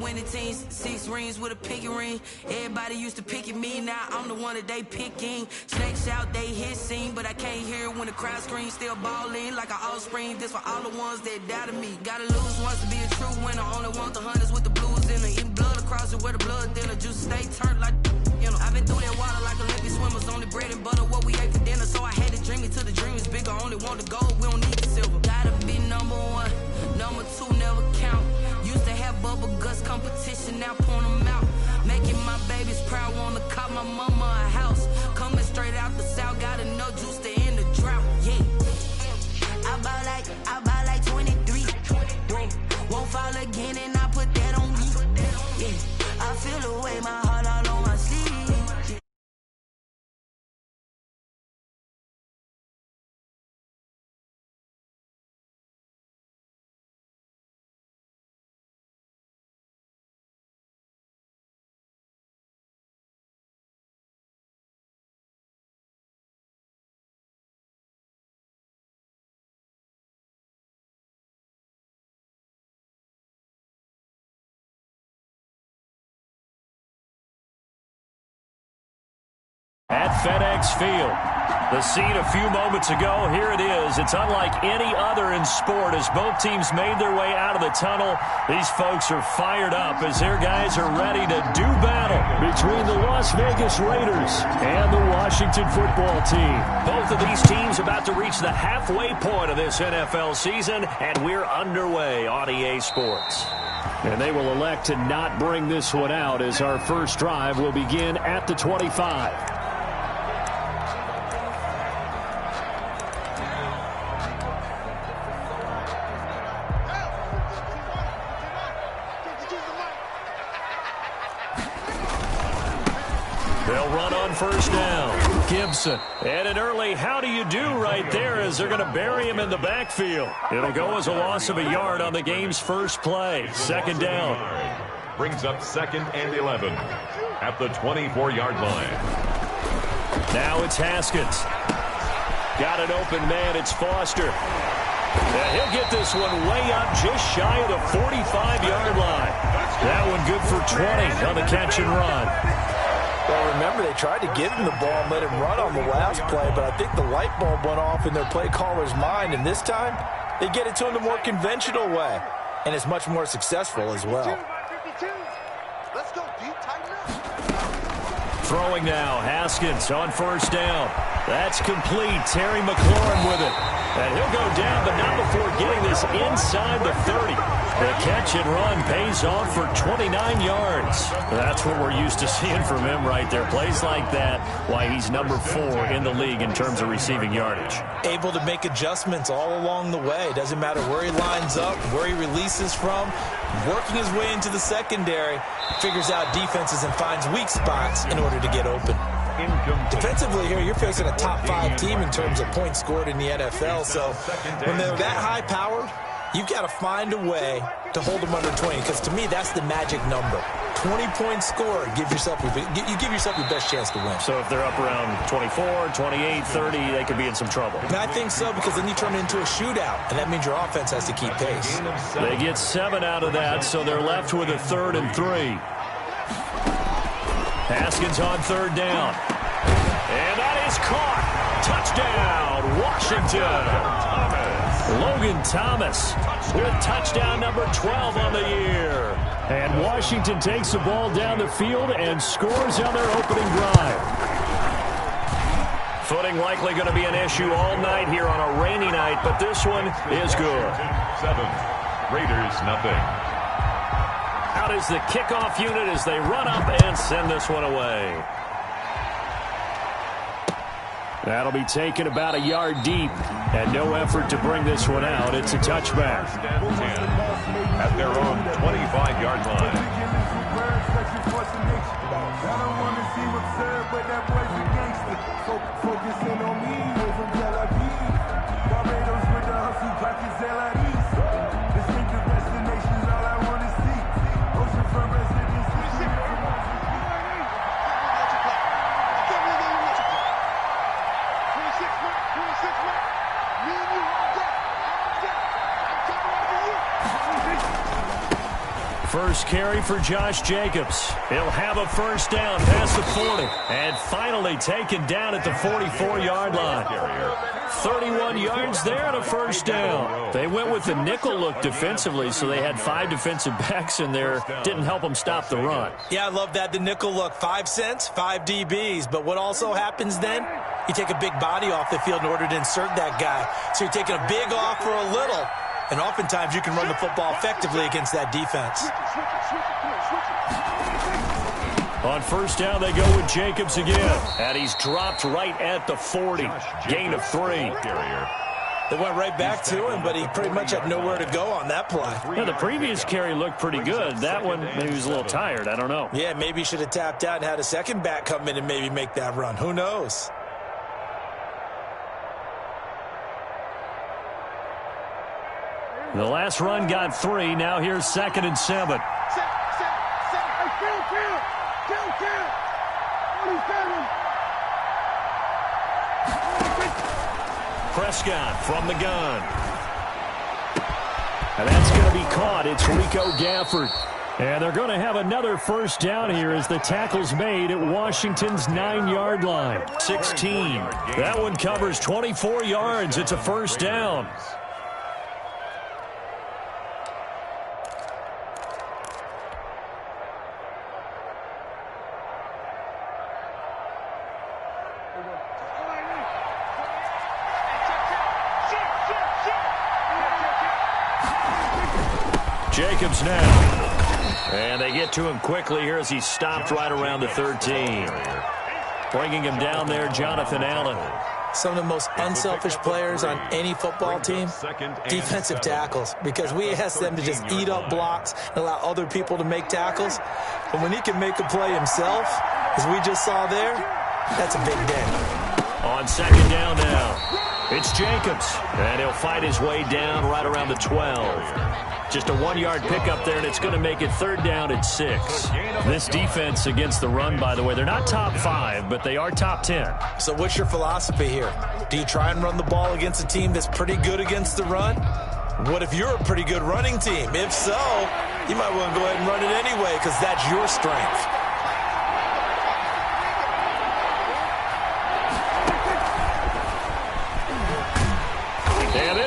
winning teams, 6 rings with a pinky ring. Everybody used to pick at me, now I'm the one that they picking. Snakes out, they hit scene, but I can't hear it when the crowd screams. Still ballin' like an offspring, this for all the ones that doubted me. Gotta lose once to be a true winner, only want the hunters with the blues in her. Eating blood across it where the blood thinner, juice stay turned like, you know. I've been through that water like Olympic swimmers, only bread and butter what we ate for dinner. So I had to dream it till the dream is bigger, only want the gold, we don't need the silver. Gotta be number 1, number 2 never count. Used to have bubble guts competition, now point them out. Making my babies proud, wanna call my mama a house. Coming straight out the south, got enough juice to end the drought, yeah. I bought like 23. Won't fall again and I put that on me, yeah. I feel the way, my heart all on my sleeve. At FedEx Field, the scene a few moments ago, here it is. It's unlike any other in sport as both teams made their way out of the tunnel. These folks are fired up as their guys are ready to do battle between the Las Vegas Raiders and the Washington football team. Both of these teams about to reach the halfway point of this NFL season, and we're underway on EA Sports. And they will elect to not bring this one out as our first drive will begin at the 25. They'll run on first down. Gibson. And an early how do you do right there as they're going to bury him in the backfield. It'll go as a loss of a yard on the game's first play. Second down. Brings up 2nd and 11 at the 24-yard line. Now it's Haskins. Got an open man. It's Foster. And he'll get this one way up just shy of the 45-yard line. That one good for 20 on the catch and run. Well, remember, they tried to give him the ball and let him run on the last play, but I think the light bulb went off in their play caller's mind, and this time they get it to him the more conventional way, and it's much more successful as well. Let's go, Pete. Tighten up. Throwing now, Haskins on first down. That's complete. Terry McLaurin with it. And he'll go down, but not before getting this inside the 30. The catch and run pays off for 29 yards. That's what we're used to seeing from him right there. Plays like that, why he's number 4 in the league in terms of receiving yardage. Able to make adjustments all along the way. Doesn't matter where he lines up, where he releases from. Working his way into the secondary, figures out defenses and finds weak spots in order to get open. Defensively here, you're facing a top 5 team in terms of points scored in the NFL. So when they're that high-powered, you've got to find a way to hold them under 20, because to me, that's the magic number. 20 points scored, you give yourself your best chance to win. So if they're up around 24, 28, 30, they could be in some trouble. And I think so, because then you turn it into a shootout, and that means your offense has to keep pace. They get 7 out of that, so they're left with a 3rd and 3. Haskins on 3rd down. And that is caught. Touchdown, Washington. Logan Thomas with touchdown number 12 on the year. And Washington takes the ball down the field and scores on their opening drive. Footing likely going to be an issue all night here on a rainy night, but this one is good. 7, Raiders nothing. Out is the kickoff unit as they run up and send this one away. That'll be taken about a yard deep, and no effort to bring this one out. It's a touchback. At their own 25-yard line. first carry for Josh Jacobs. He'll have a first down past the 40. And finally taken down at the 44-yard line. 31 yards there and a first down. They went with the nickel look defensively, so they had 5 defensive backs in there. Didn't help them stop the run. Yeah, I love that, the nickel look. 5 cents, 5 DBs. But what also happens then? You take a big body off the field in order to insert that guy. So you're taking a big off for a little. And oftentimes you can run the football effectively against that defense. On first down, they go with Jacobs again. And he's dropped right at the 40. Gain of 3. They went right back to him, but he pretty much had nowhere to go on that play. Yeah, the previous carry looked pretty good. That one, maybe he was a little tired. I don't know. Yeah, maybe he should have tapped out and had a second back come in and maybe make that run. Who knows? The last run got 3. Now here's 2nd and 7. Prescott from the gun. And that's going to be caught. It's Rico Gafford. And they're going to have another first down here as the tackle's made at Washington's 9-yard line. 16. That one covers 24 yards. It's a first down. Jacobs now. And they get to him quickly here as he stopped right around the 13. Bringing him down there, Jonathan Allen. Some of the most unselfish players on any football team, defensive tackles, because we ask them to just eat up blocks and allow other people to make tackles. But when he can make a play himself, as we just saw there, that's a big day. On 2nd down now, it's Jacobs. And he'll fight his way down right around the 12. Just a 1-yard pickup there, and it's going to make it 3rd down at 6. This defense against the run, by the way, they're not top 5, but they are top 10. So what's your philosophy here? Do you try and run the ball against a team that's pretty good against the run? What if you're a pretty good running team? If so, you might want to go ahead and run it anyway because that's your strength.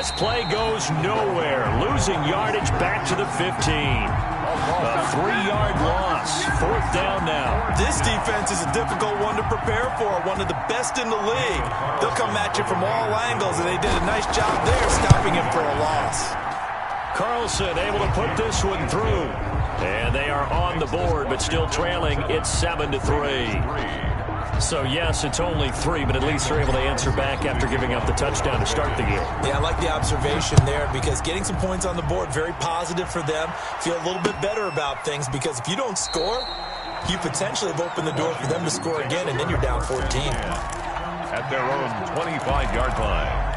This play goes nowhere. Losing yardage back to the 15. A 3-yard loss. 4th down now. This defense is a difficult one to prepare for. One of the best in the league. They'll come at you from all angles, and they did a nice job there stopping him for a loss. Carlson able to put this one through. And they are on the board, but still trailing. It's 7-3. So, yes, it's only 3, but at least they're able to answer back after giving up the touchdown to start the game. Yeah, I like the observation there because getting some points on the board, very positive for them. Feel a little bit better about things because if you don't score, you potentially have opened the door for them to score again, and then you're down 14. At their own 25-yard line.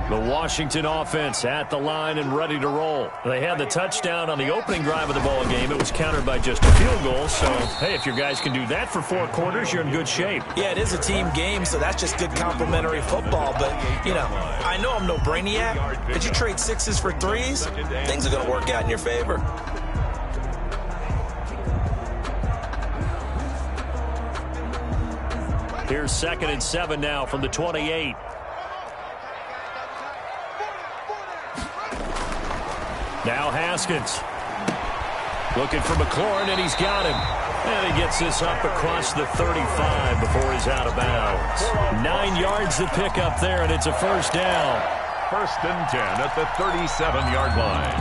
The Washington offense at the line and ready to roll. They had the touchdown on the opening drive of the ball game. It was countered by just a field goal. So, hey, if your guys can do that for 4 quarters, you're in good shape. Yeah, it is a team game, so that's just good complimentary football. But, you know, I know I'm no brainiac, but you trade 6s for 3s, things are going to work out in your favor. Here's 2nd and 7 now from the 28. Now Haskins looking for McLaurin, and he's got him. And he gets this up across the 35 before he's out of bounds. 9 yards to pick up there, and it's a first down. 1st and 10 at the 37-yard line.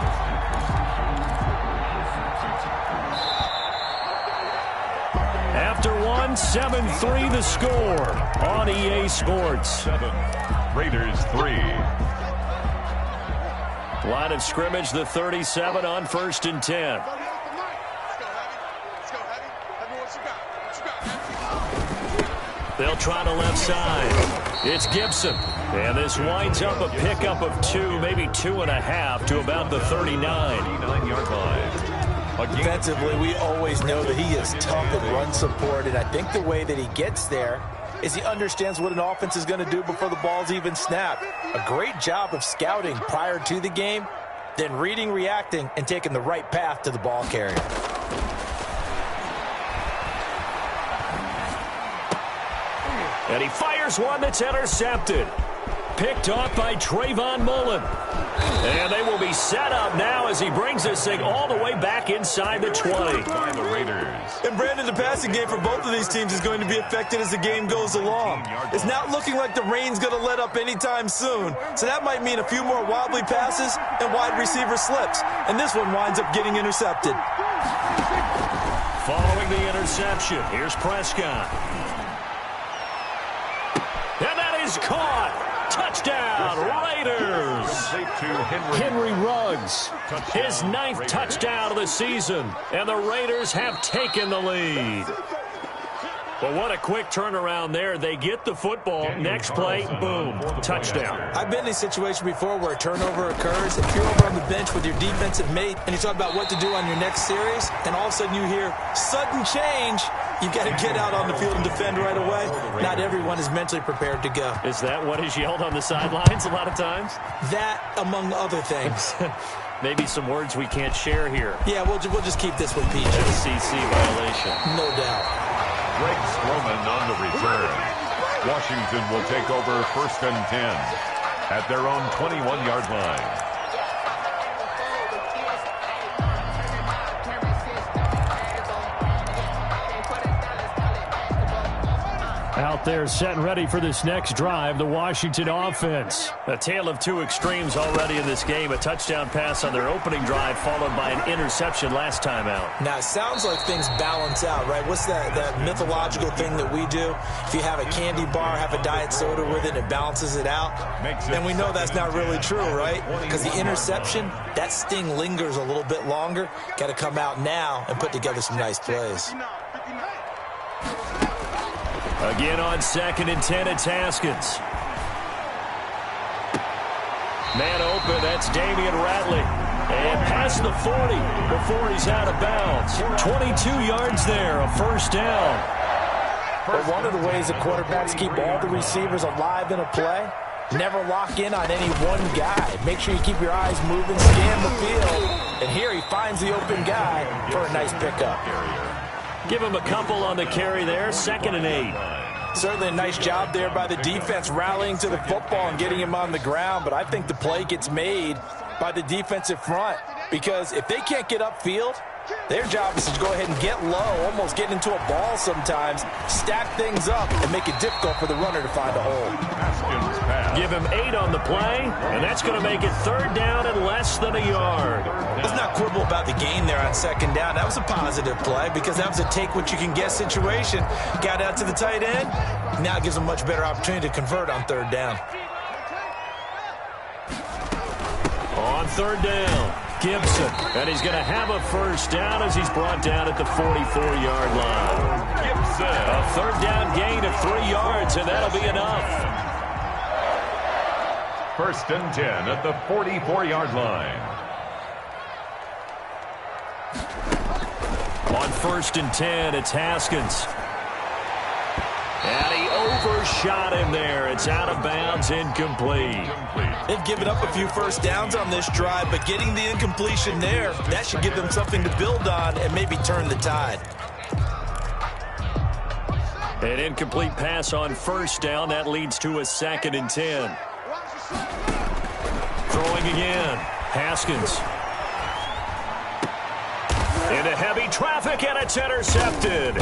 After 7-3 the score on EA Sports. 7, Raiders 3. Line of scrimmage, the 37 on 1st and 10. They'll try the left side. It's Gibson. And this winds up a pickup of 2, maybe 2.5 to about the 39-yard line. Defensively, we always know that he is tough at run support, and I think the way that he gets there is he understands what an offense is going to do before the ball's even snapped. A great job of scouting prior to the game, then reading, reacting, and taking the right path to the ball carrier. And he fires one that's intercepted. Picked off by Trayvon Mullen. And they will be set up now as he brings this thing all the way back inside the 20. By the Raiders. And Brandon, the passing game for both of these teams is going to be affected as the game goes along. It's not looking like the rain's going to let up anytime soon. So that might mean a few more wobbly passes and wide receiver slips. And this one winds up getting intercepted. Following the interception, here's Prescott. And that is caught. Touchdown, Raiders. Henry Ruggs, his 9th touchdown of the season, and the Raiders have taken the lead. Well, what a quick turnaround there. They get the football. Next play, boom, touchdown. I've been in a situation before where a turnover occurs. If you're over on the bench with your defensive mate and you talk about what to do on your next series, and all of a sudden you hear sudden change, you got to get out on the field and defend right away. Not everyone is mentally prepared to go. Is that what is yelled on the sidelines a lot of times? That, among other things. Maybe some words we can't share here. Yeah, we'll just keep this one PG. FCC violation. No doubt. Greg Stroman on the return. Washington will take over 1st and 10 at their own 21-yard line. Out there set and ready for this next drive, the Washington offense. A tale of two extremes already in this game. A touchdown pass on their opening drive followed by an interception last time out. Now, it sounds like things balance out, right? What's that mythological thing that we do? If you have a candy bar, have a diet soda with it, it balances it out. And we know that's not really true, right? Because the interception, that sting lingers a little bit longer. Got to come out now and put together some nice plays. Again on 2nd and 10, it's Haskins. Man open, that's Damian Ratley. And past the 40 before he's out of bounds. 22 yards there, a 1st down. But one of the ways that quarterbacks keep all the receivers alive in a play, never lock in on any one guy. Make sure you keep your eyes moving, scan the field. And here he finds the open guy for a nice pickup. Give him a couple on the carry there, 2nd and 8. Certainly a nice job there by the defense rallying to the football and getting him on the ground, but I think the play gets made by the defensive front because if they can't get upfield, their job is to go ahead and get low, almost get into a ball sometimes, stack things up, and make it difficult for the runner to find a hole. Give him 8 on the play, and that's going to make it 3rd down and less than a yard. Let's not quibble about the gain there on 2nd down. That was a positive play because that was a take-what-you-can-get situation. Got out to the tight end. Now it gives them a much better opportunity to convert on 3rd down. On 3rd down. Gibson, and he's going to have a 1st down as he's brought down at the 44-yard line. Gibson. A 3rd down gain of 3 yards, and that'll be enough. 1st and 10 at the 44-yard line. On 1st and 10, it's Haskins. And he overshot him there. It's out of bounds, incomplete. They've given up a few 1st downs on this drive, but getting the incompletion there, that should give them something to build on and maybe turn the tide. An incomplete pass on 1st down. That leads to a 2nd and 10. Throwing again. Haskins. Into heavy traffic, and it's intercepted.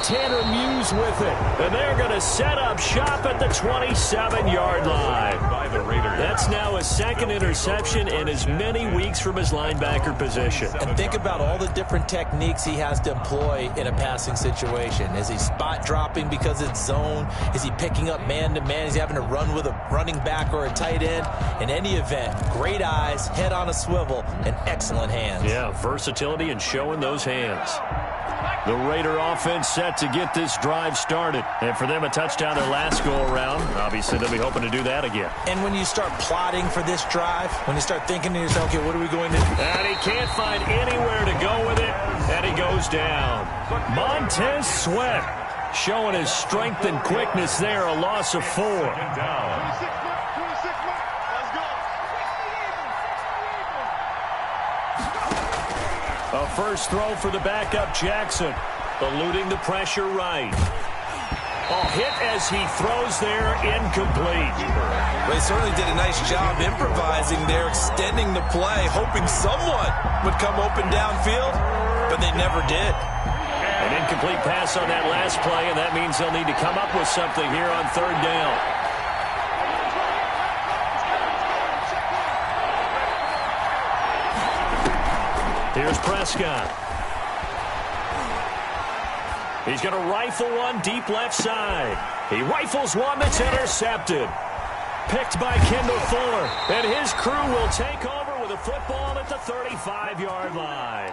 Tanner Muse with it. And they're going to set up shop at the 27-yard line. By the Raiders. That's now a 2nd interception in as many weeks from his linebacker position. And think about all the different techniques he has to employ in a passing situation. Is he spot dropping because it's zone? Is he picking up man-to-man? Is he having to run with a running back or a tight end? In any event, great eyes, head on a swivel, and excellent hands. Yeah, versatility and showing those hands. The Raider offense set to get this drive started. And for them, a touchdown their last go-around. Obviously, they'll be hoping to do that again. And when you start plotting for this drive, when you start thinking to yourself, okay, what are we going to do? And he can't find anywhere to go with it, and he goes down. Montez Sweat Showing his strength and quickness there, a loss of 4. A first throw for the backup Jackson, eluding the pressure right. Hit as he throws there, incomplete. Well, he certainly did a nice job improvising there, extending the play, hoping someone would come open downfield, but they never did. An incomplete pass on that last play, and that means they'll need to come up with something here on 3rd down. Here's Prescott. He's going to rifle one deep left side. He rifles one that's intercepted. Picked by Kendall Fuller. And his crew will take over with a football at the 35-yard line.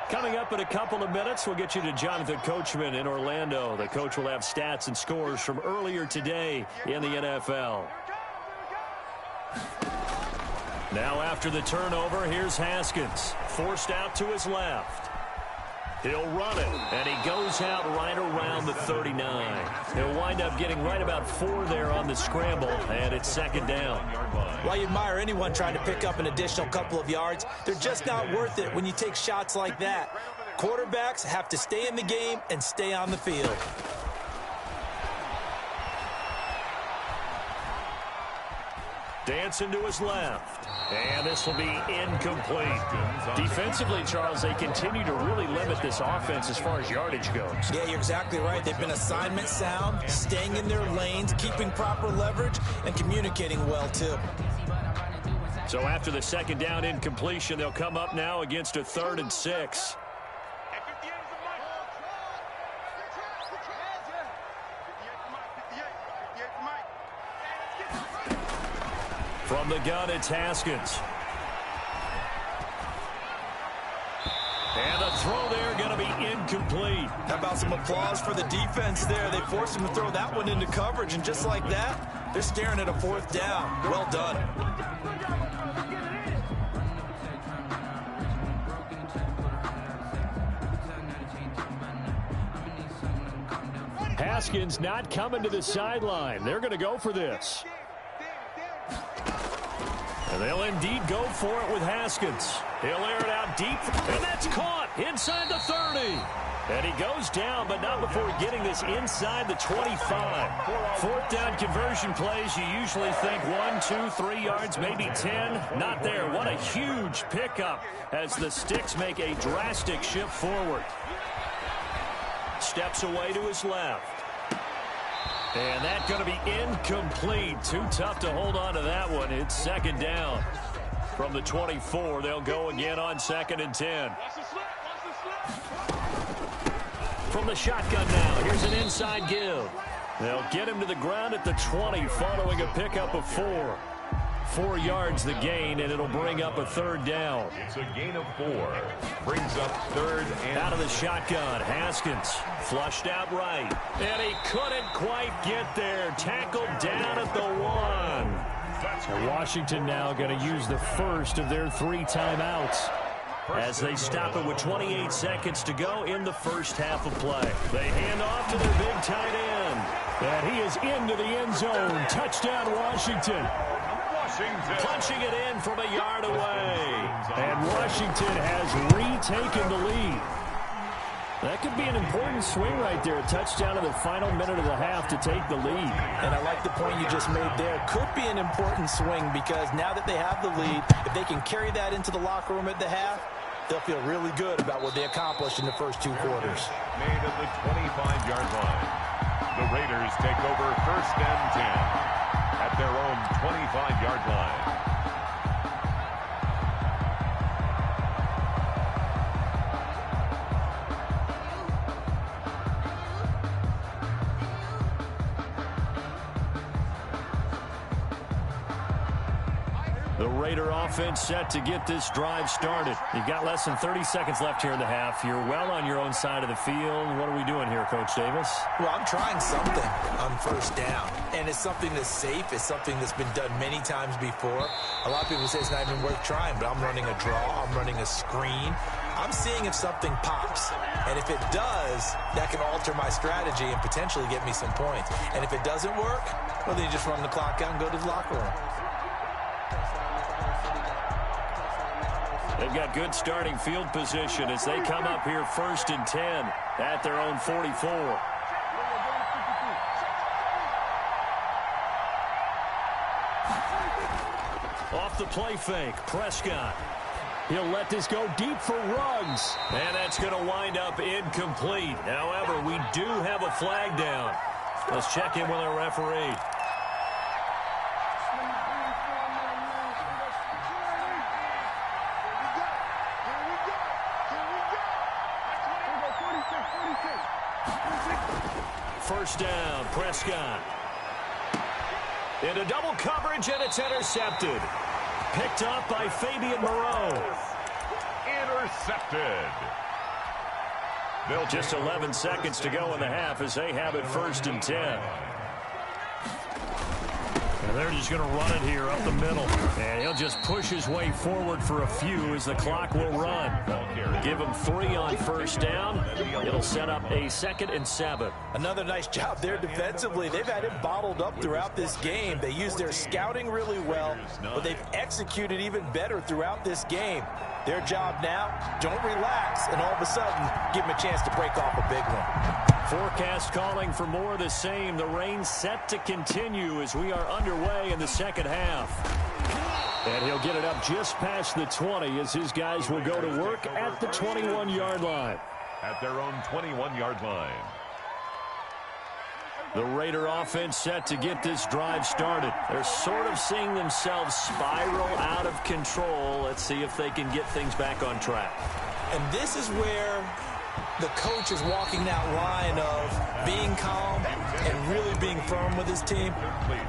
Coming up in a couple of minutes, we'll get you to Jonathan Coachman in Orlando. The coach will have stats and scores from earlier today in the NFL. Now after the turnover, here's Haskins. Forced out to his left. He'll run it, and he goes out right around the 39. He'll wind up getting right about 4 there on the scramble, and it's 2nd down. While you admire anyone trying to pick up an additional couple of yards, they're just not worth it when you take shots like that. Quarterbacks have to stay in the game and stay on the field. Dancing to his left. And this will be incomplete. Defensively, Charles, they continue to really limit this offense as far as yardage goes. Yeah, you're exactly right. They've been assignment sound, staying in their lanes, keeping proper leverage, and communicating well, too. So after the 2nd down incompletion, they'll come up now against a 3rd and 6. From the gun, it's Haskins. And the throw there going to be incomplete. How about some applause for the defense there? They forced him to throw that one into coverage, and just like that, they're staring at a 4th down. Well done. Haskins not coming to the sideline. They're going to go for this. And they'll indeed go for it with Haskins. He'll air it out deep, and that's caught inside the 30. And he goes down, but not before getting this inside the 25. 4th down conversion plays, you usually think 1, 2, 3 yards, maybe 10. Not there. What a huge pickup as the Sticks make a drastic shift forward. Steps away to his left. And that's going to be incomplete. Too tough to hold on to that one. It's 2nd down. From the 24, they'll go again on 2nd and 10. From the shotgun now, here's an inside give. They'll get him to the ground at the 20 following a pickup of 4. 4 yards the gain, and it'll bring up a 3rd down. It's a gain of 4. Brings up 3rd and... Out of the shotgun, Haskins flushed out right. And he couldn't quite get there. Tackled down at the 1. And Washington now going to use the first of their 3 timeouts as they stop it with 28 seconds to go in the first half of play. They hand off to their big tight end. And he is into the end zone. Touchdown, Washington. Punching it in from a yard away. And Washington has retaken the lead. That could be an important swing right there. A touchdown in the final minute of the half to take the lead. And I like the point you just made there. Could be an important swing because now that they have the lead, if they can carry that into the locker room at the half, they'll feel really good about what they accomplished in the first 2 quarters. Made at the 25-yard line. The Raiders take over 1st and 10 at their own 25-yard line. The Raider offense set to get this drive started. You've got less than 30 seconds left here in the half. You're well on your own side of the field. What are we doing here, Coach Davis? Well, I'm trying something on first down, and it's something that's safe. It's something that's been done many times before. A lot of people say it's not even worth trying, but I'm running a draw. I'm running a screen. I'm seeing if something pops, and if it does, that can alter my strategy and potentially get me some points. And if it doesn't work, well, then you just run the clock out and go to the locker room. They've got good starting field position as they come up here 1st and 10 at their own 44. Off the play fake, Prescott. He'll let this go deep for Ruggs. And that's going to wind up incomplete. However, we do have a flag down. Let's check in with our referee. First down, Prescott. Into double coverage, and it's intercepted. Picked up by Fabian Moreau. Intercepted. Just 11 seconds to go in the half as they have it 1st and 10. And they're just going to run it here up the middle. And he'll just push his way forward for a few as the clock will run. Give him 3 on first down. It'll set up a 2nd and 7. Another nice job there defensively. They've had it bottled up throughout this game. They used their scouting really well, but they've executed even better throughout this game. Their job now, don't relax, and all of a sudden, give them a chance to break off a big one. Forecast calling for more of the same. The rain set to continue as we are underway in the second half. And he'll get it up just past the 20 as his guys will go to work at the 21-yard line. At their own 21-yard line. The Raider offense set to get this drive started. They're sort of seeing themselves spiral out of control. Let's see if they can get things back on track. And this is where the coach is walking that line of being calm and really being firm with his team.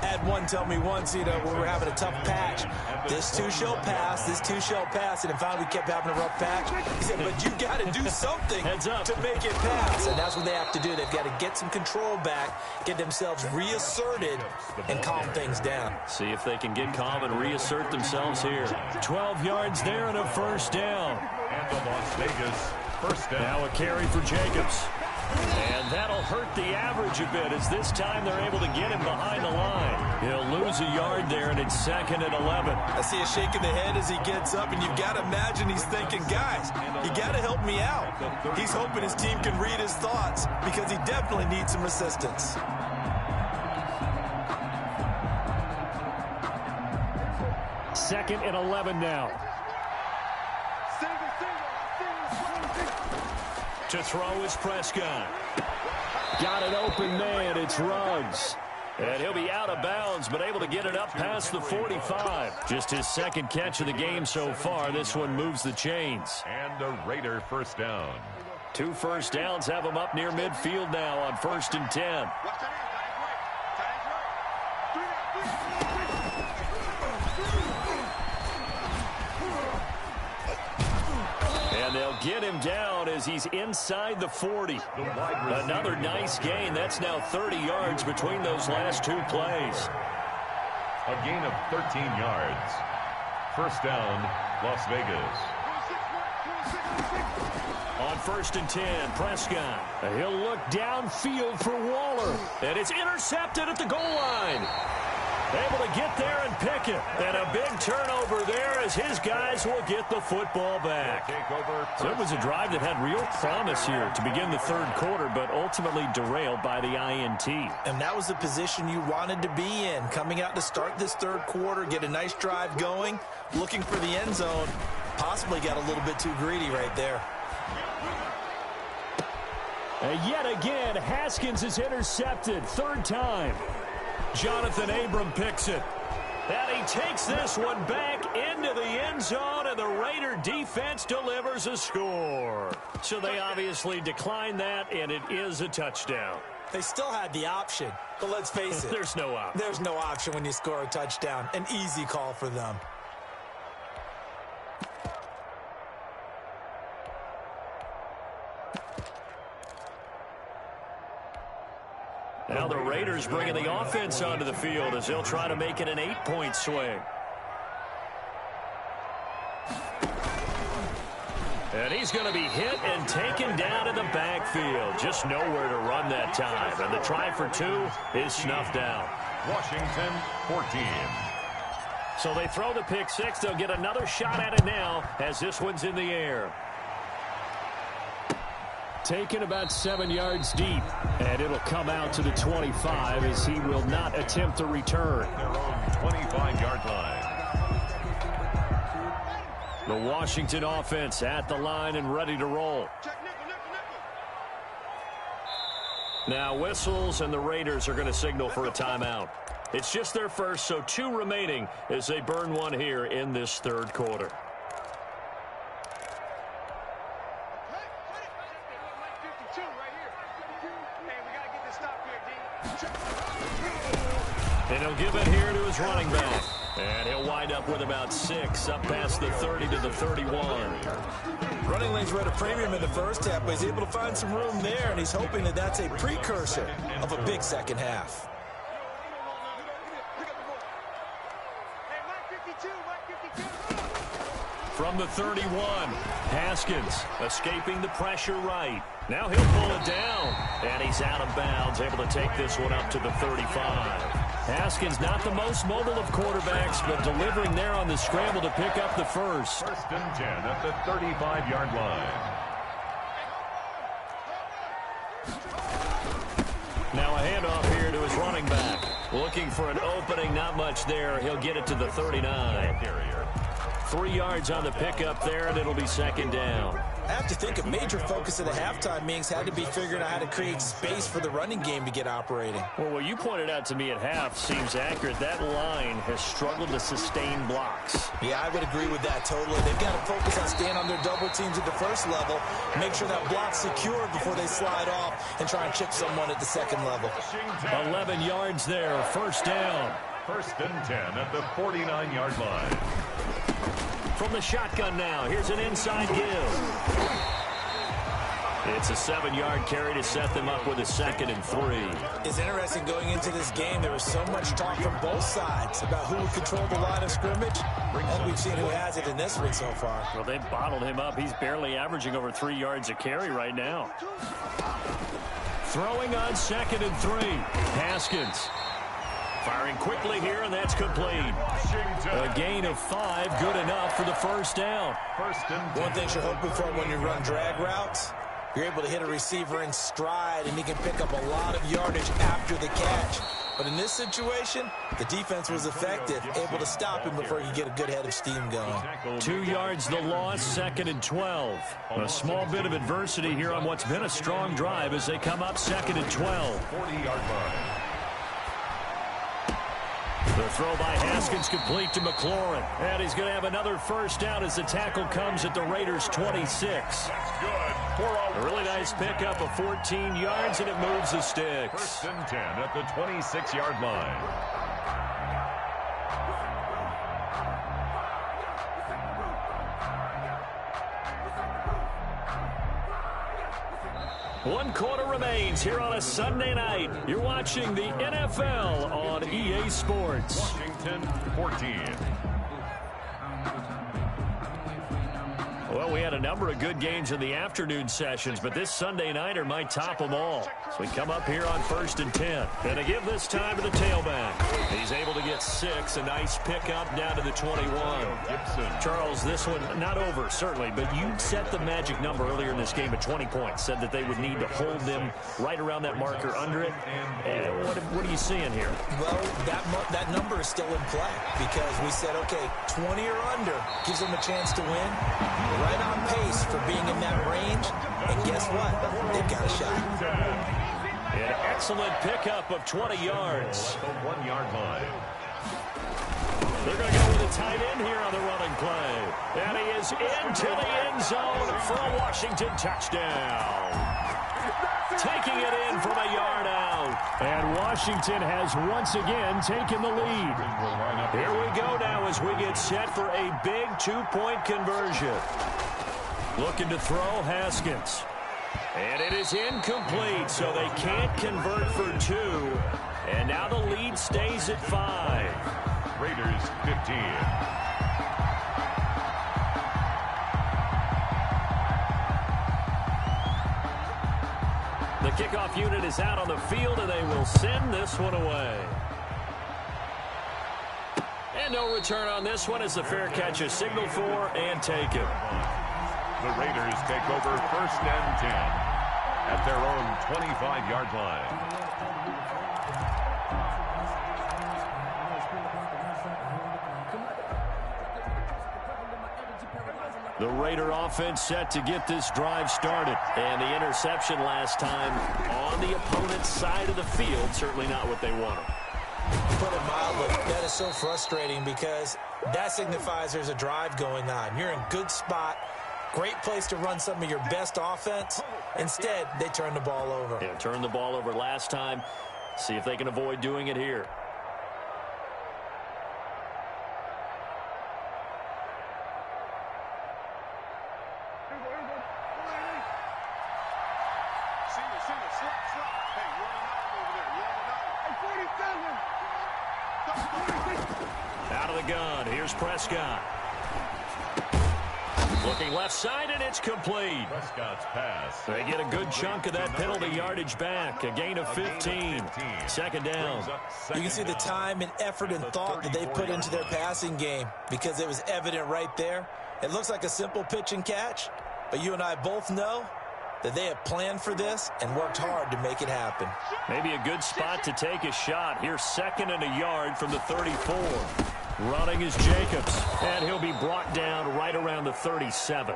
I had one tell me once, when we're having a tough patch, this too shall pass, this too shall pass, and finally we kept having a rough patch. He said, but you got to do something to make it pass, and that's what they have to do. They've got to get some control back, get themselves reasserted, and calm things down. See if they can get calm and reassert themselves here. 12 yards there and a first down. And the Las Vegas first down. Now a carry for Jacobs. And that'll hurt the average a bit as this time they're able to get him behind the line. He'll lose a yard there, and it's 2nd and 11. I see a shake of the head as he gets up, and you've got to imagine he's thinking, guys, you got to help me out. He's hoping his team can read his thoughts because he definitely needs some assistance. Second and 11 now. To throw is Prescott. Got an open man. It's Ruggs. And he'll be out of bounds, but able to get it up past the 45. Just his 2nd catch of the game so far. This one moves the chains. And a Raider first down. 2 first downs have him up near midfield now on 1st and 10. And they'll get him down as he's inside the 40. Another nice gain. That's now 30 yards between those last 2 plays. A gain of 13 yards. First down, Las Vegas. On 1st and 10, Prescott. He'll look downfield for Waller. And it's intercepted at the goal line. Able to get there and pick it. And a big turnover there as his guys will get the football back. So it was a drive that had real promise here to begin the 3rd quarter, but ultimately derailed by the INT. And that was the position you wanted to be in. Coming out to start this 3rd quarter, get a nice drive going, looking for the end zone. Possibly got a little bit too greedy right there. And yet again, Haskins is intercepted. 3rd time. Jonathan Abram picks it. And he takes this one back into the end zone, and the Raider defense delivers a score. So they obviously declined that, and it is a touchdown. They still had the option, but let's face it. There's no option. There's no option when you score a touchdown. An easy call for them. Now the Raiders bringing the offense onto the field as they'll try to make it an 8-point swing. And he's going to be hit and taken down in the backfield. Just nowhere to run that time. And the try for 2 is snuffed out. Washington 14. So they throw the pick 6. They'll get another shot at it now as this one's in the air. Taken about 7 yards deep. And it'll come out to the 25 as he will not attempt to return. Their own 25-yard line. The Washington offense at the line and ready to roll. Now whistles and the Raiders are going to signal for a timeout. It's just their first, so 2 remaining as they burn one here in this third quarter. And he'll give it here to his running back. And he'll wind up with about 6 up past the 30 to the 31. Running lanes were at a premium in the first half, but he's able to find some room there, and he's hoping that that's a precursor of a big second half. From the 31, Haskins escaping the pressure right. Now he'll pull it down, and he's out of bounds, able to take this one up to the 35. Haskins not the most mobile of quarterbacks, but delivering there on the scramble to pick up the first. First and 10 at the 35-yard line. Now a handoff here to his running back. Looking for an opening, not much there. He'll get it to the 39. 3 yards on the pickup there, and it'll be second down. I have to think a major focus of the halftime meetings had to be figuring out how to create space for the running game to get operating. Well, what you pointed out to me at half seems accurate. That line has struggled to sustain blocks. Yeah, I would agree with that totally. They've got to focus on staying on their double teams at the first level, make sure that block's secured before they slide off and try and chip someone at the second level. 11 yards there, first down. First and 10 at the 49-yard line. From the shotgun now, here's an inside give. It's a 7-yard carry to set them up with a 2nd and 3. It's interesting going into this game. There was so much talk from both sides about who would control the line of scrimmage. And we've seen who has it in this one so far. Well, they've bottled him up. He's barely averaging over 3 yards a carry right now. Throwing on 2nd and 3. Haskins. Firing quickly here, and that's complete. A gain of 5, good enough for the first down. One thing you're hoping for when you run drag routes, you're able to hit a receiver in stride, and he can pick up a lot of yardage after the catch. But in this situation, the defense was effective, able to stop him before he could get a good head of steam going. 2 yards the loss, 2nd and 12. A small bit of adversity here on what's been a strong drive as they come up 2nd and 12. 40-yard line. The throw by Haskins complete to McLaurin. And he's going to have another first down as the tackle comes at the Raiders' 26. That's good. A really nice pickup of 14 yards, and it moves the sticks. First and 10 at the 26-yard line. One quarter remains here on a Sunday night. You're watching the NFL on EA Sports. Washington 14. Well, we had a number of good games in the afternoon sessions, but this Sunday nighter might top them all. So we come up here on 1st and 10. And to give this time to the tailback. He's able to get 6. A nice pickup down to the 21. Gibson. Charles, this one not over, certainly, but you set the magic number earlier in this game at 20 points. Said that they would need to hold them right around that marker under it. And what are you seeing here? Well, that number is still in play because we said, okay, 20 or under gives them a chance to win. Right on pace for being in that range. And guess what? They've got a shot. An excellent pickup of 20 yards. The 1-yard line. They're going to go with a tight end here on the running play. And he is into the end zone for a Washington touchdown. Taking it in from a yard out. And Washington has once again taken the lead. Here we go now as we get set for a big 2-point conversion. Looking to throw, Haskins. And it is incomplete, so they can't convert for 2. And now the lead stays at 5. Raiders 15. The kickoff unit is out on the field, and they will send this one away. And no return on this one as the fair catch is signaled for and taken. The Raiders take over 1st and 10 at their own 25-yard line. The Raider offense set to get this drive started. And the interception last time on the opponent's side of the field. Certainly not what they wanted. Put it mildly, that is so frustrating because that signifies there's a drive going on. You're in good spot. Great place to run some of your best offense. Instead, they turn the ball over. Yeah, turned the ball over last time. See if they can avoid doing it here. Out of the gun, here's Prescott. Looking left side, and it's complete. Prescott's pass. They get a good chunk of that penalty yardage back. A gain of 15. Second down. You can see the time and effort and thought that they put into their passing game because it was evident right there. It looks like a simple pitch and catch, but you and I both know that they have planned for this and worked hard to make it happen. Maybe a good spot to take a shot. Here's 2nd and a yard from the 34. Running is Jacobs, and he'll be brought down right around the 37.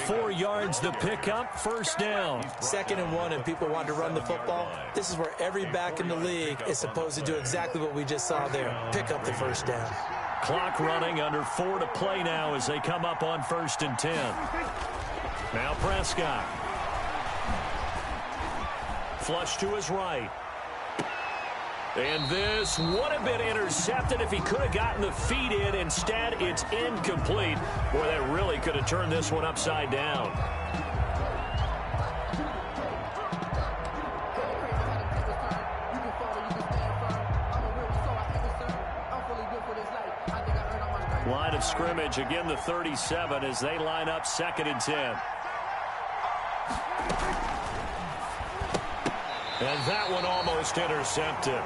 4 yards the pickup, 1st down. 2nd and 1, and people want to run the football. This is where every back in the league is supposed to do exactly what we just saw there. Pick up the 1st down. Clock running, under 4 to play now as they come up on 1st and 10. Now Prescott. Flush to his right. And this would have been intercepted if he could have gotten the feet in. Instead, it's incomplete. Boy, that really could have turned this one upside down. Line of scrimmage, again the 37 as they line up 2nd and 10. And that one almost intercepted.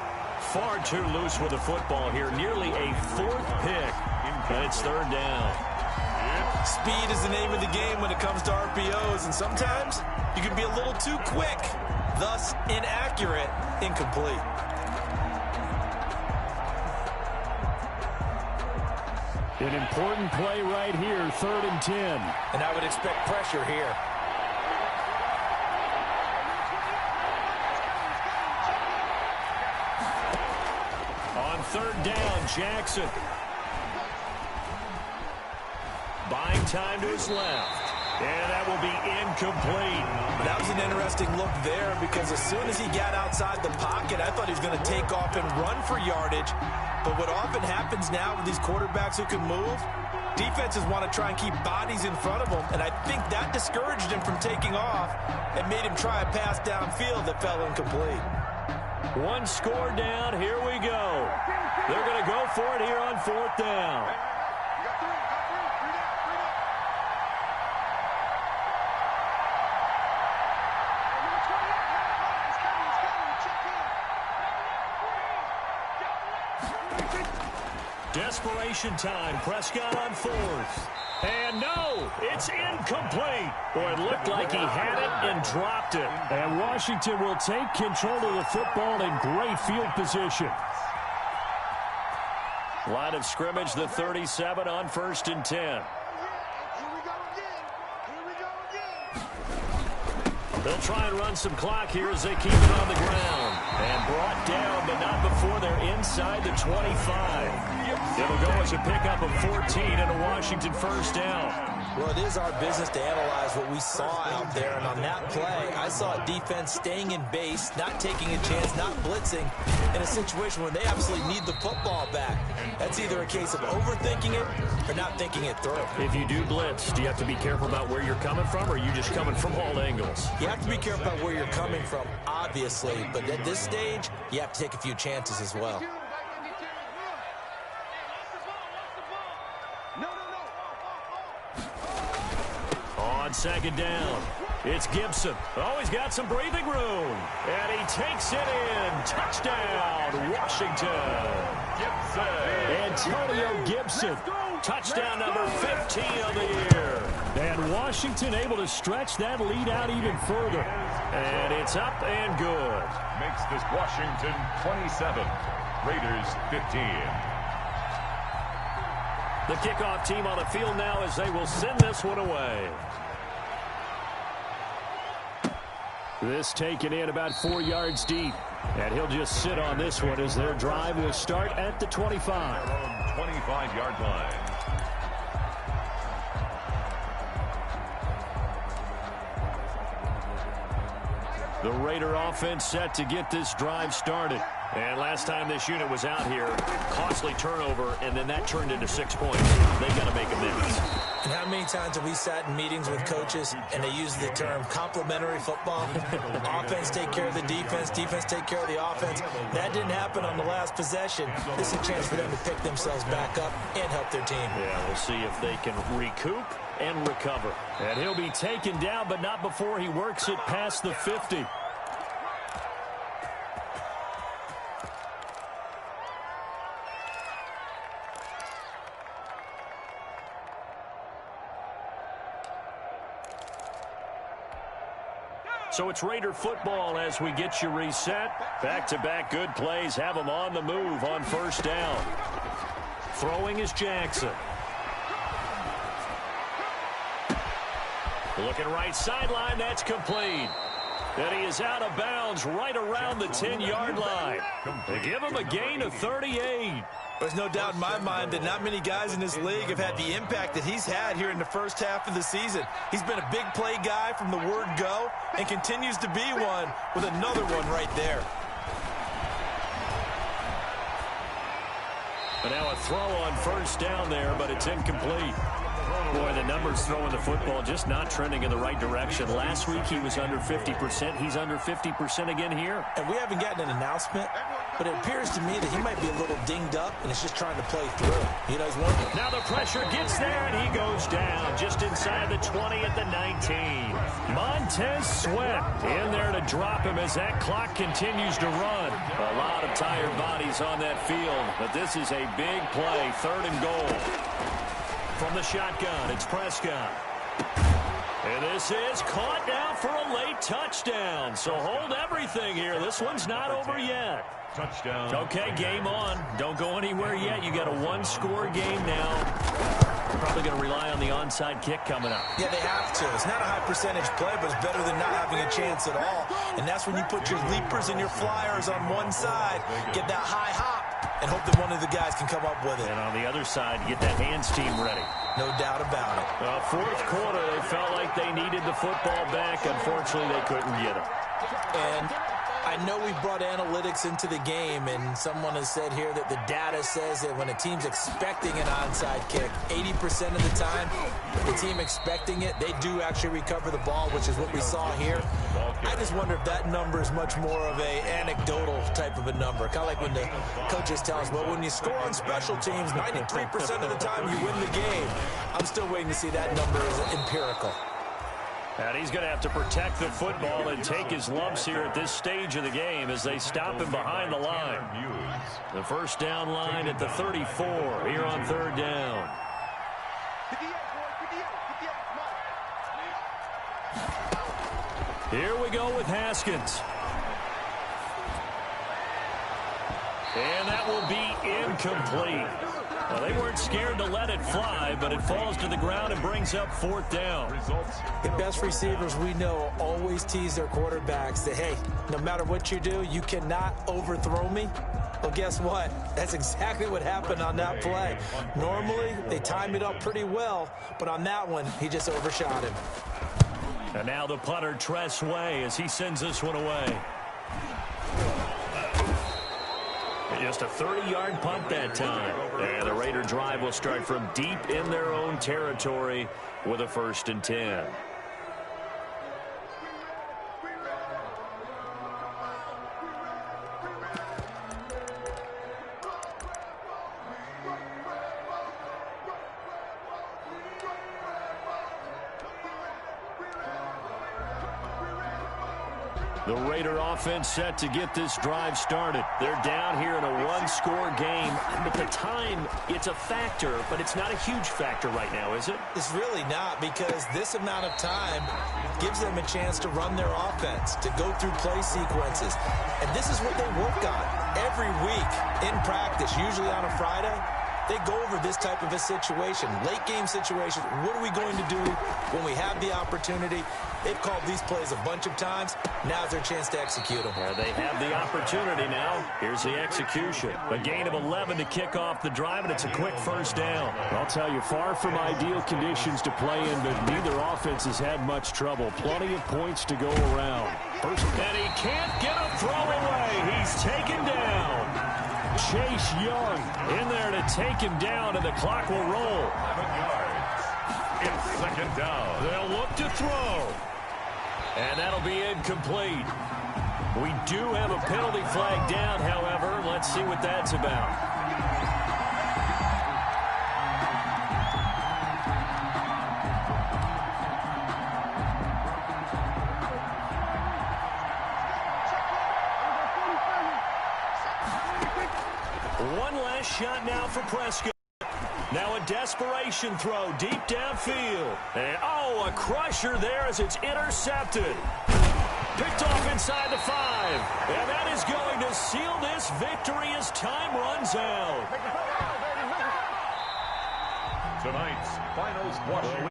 Far too loose with the football here. Nearly a 4th pick. And it's 3rd down. Speed is the name of the game when it comes to RPOs. And sometimes you can be a little too quick. Thus, inaccurate, incomplete. An important play right here, 3rd and 10. And I would expect pressure here. On 3rd down, Jackson. Buying time to his left. And that will be incomplete. That was an interesting look there because as soon as he got outside the pocket, I thought he was going to take off and run for yardage. But what often happens now with these quarterbacks who can move, defenses want to try and keep bodies in front of them. And I think that discouraged him from taking off and made him try a pass downfield that fell incomplete. One score down. Here we go. They're going to go for it here on 4th down. Desperation time. Prescott on 4th. And no, it's incomplete. Boy, it looked like he had it and dropped it. And Washington will take control of the football in great field position. Line of scrimmage, the 37 on 1st and 10. They'll try and run some clock here as they keep it on the ground. And brought down, but not before they're inside the 25. It'll go as a pickup of 14 and a Washington 1st down. Well, it is our business to analyze what we saw out there, and on that play, I saw a defense staying in base, not taking a chance, not blitzing, in a situation where they absolutely need the football back. That's either a case of overthinking it or not thinking it through. If you do blitz, do you have to be careful about where you're coming from, or are you just coming from all angles? You have to be careful about where you're coming from, obviously, but at this stage, you have to take a few chances as well. On second down, it's Gibson. Oh, he's got some breathing room. And he takes it in. Touchdown, Washington. Antonio Gibson. Touchdown number 15 of the year. And Washington able to stretch that lead out even further. And it's up and good. Makes this Washington 27, Raiders 15. The kickoff team on the field now as they will send this one away. This taken in about 4 yards deep. And he'll just sit on this one as their drive will start at the 25. 25-yard line. The Raider offense set to get this drive started. And last time this unit was out here, costly turnover, and then that turned into 6 points. They got to make amends. And how many times have we sat in meetings with coaches and they use the term complementary football? Offense take care of the defense, defense take care of the offense. That didn't happen on the last possession. This is a chance for them to pick themselves back up and help their team. Yeah, we'll see if they can recoup and recover. And he'll be taken down, but not before he works it past the 50. So it's Raider football as we get you reset. Back-to-back good plays have them on the move on first down. Throwing is Jackson. Looking right sideline, that's complete. And he is out of bounds right around the 10-yard line. They give him a gain of 38. There's no doubt in my mind that not many guys in this league have had the impact that he's had here in the first half of the season. He's been a big play guy from the word go and continues to be one with another one right there. And now a throw on first down there, but it's incomplete. Boy, the numbers throwing the football just not trending in the right direction. Last week he was under 50%. He's under 50% again here. And we haven't gotten an announcement, but it appears to me that he might be a little dinged up and is just trying to play through. You know, he's one. Now the pressure gets there and he goes down just inside the 20 at the 19. Montez Sweat in there to drop him as that clock continues to run. A lot of tired bodies on that field, but this is a big play, 3rd and goal. From the shotgun, it's Prescott. And this is caught now for a late touchdown. So hold everything here. This one's not over yet. Touchdown. Okay, game on. Don't go anywhere yet. You got a one-score game now. Probably going to rely on the onside kick coming up. Yeah, they have to. It's not a high percentage play, but it's better than not having a chance at all. And that's when you put your leapers and your flyers on one side, get that high hop, and hope that one of the guys can come up with it. And on the other side, get that hands team ready. No doubt about it. Fourth quarter, they felt like they needed the football back. Unfortunately, they couldn't get it. And I know we brought analytics into the game, and someone has said here that the data says that when a team's expecting an onside kick, 80% of the time, the team expecting it, they do actually recover the ball, which is what we saw here. I just wonder if that number is much more of a anecdotal type of a number. Kind of like when the coaches tell us, well, when you score on special teams, 93% of the time you win the game. I'm still waiting to see that number as empirical. And he's going to have to protect the football and take his lumps here at this stage of the game as they stop him behind the line. The first down line at the 34 here on 3rd down. Here we go with Haskins. And that will be incomplete. Well, they weren't scared to let it fly, but it falls to the ground and brings up 4th down. The best receivers we know always tease their quarterbacks that, hey, no matter what you do, you cannot overthrow me. Well, guess what? That's exactly what happened on that play. Normally, they time it up pretty well, but on that one, he just overshot him. And now the punter, Tress Way, as he sends this one away. Just a 30-yard punt that time. And the Raider drive will start from deep in their own territory with a 1st and 10. The Raider offense set to get this drive started. They're down here in a one-score game. At the time, it's a factor, but it's not a huge factor right now, is it? It's really not, because this amount of time gives them a chance to run their offense, to go through play sequences. And this is what they work on every week in practice, usually on a Friday. They go over this type of a situation, late game situation. What are we going to do when we have the opportunity? They've called these plays a bunch of times. Now's their chance to execute them. They have the opportunity now. Here's the execution. A gain of 11 to kick off the drive, and it's a quick 1st down. I'll tell you, far from ideal conditions to play in, but neither offense has had much trouble. Plenty of points to go around. And he can't get a throw away. He's taken down. Chase Young in there to take him down, and the clock will roll. 11 yards. It's 2nd down. They'll look to throw. And that'll be incomplete. We do have a penalty flag down, however. Let's see what that's about. One last shot now for Prescott. Now a desperation throw deep downfield. And, a crusher there as it's intercepted. Picked off inside the 5. And that is going to seal this victory as time runs out. Tonight's final squash.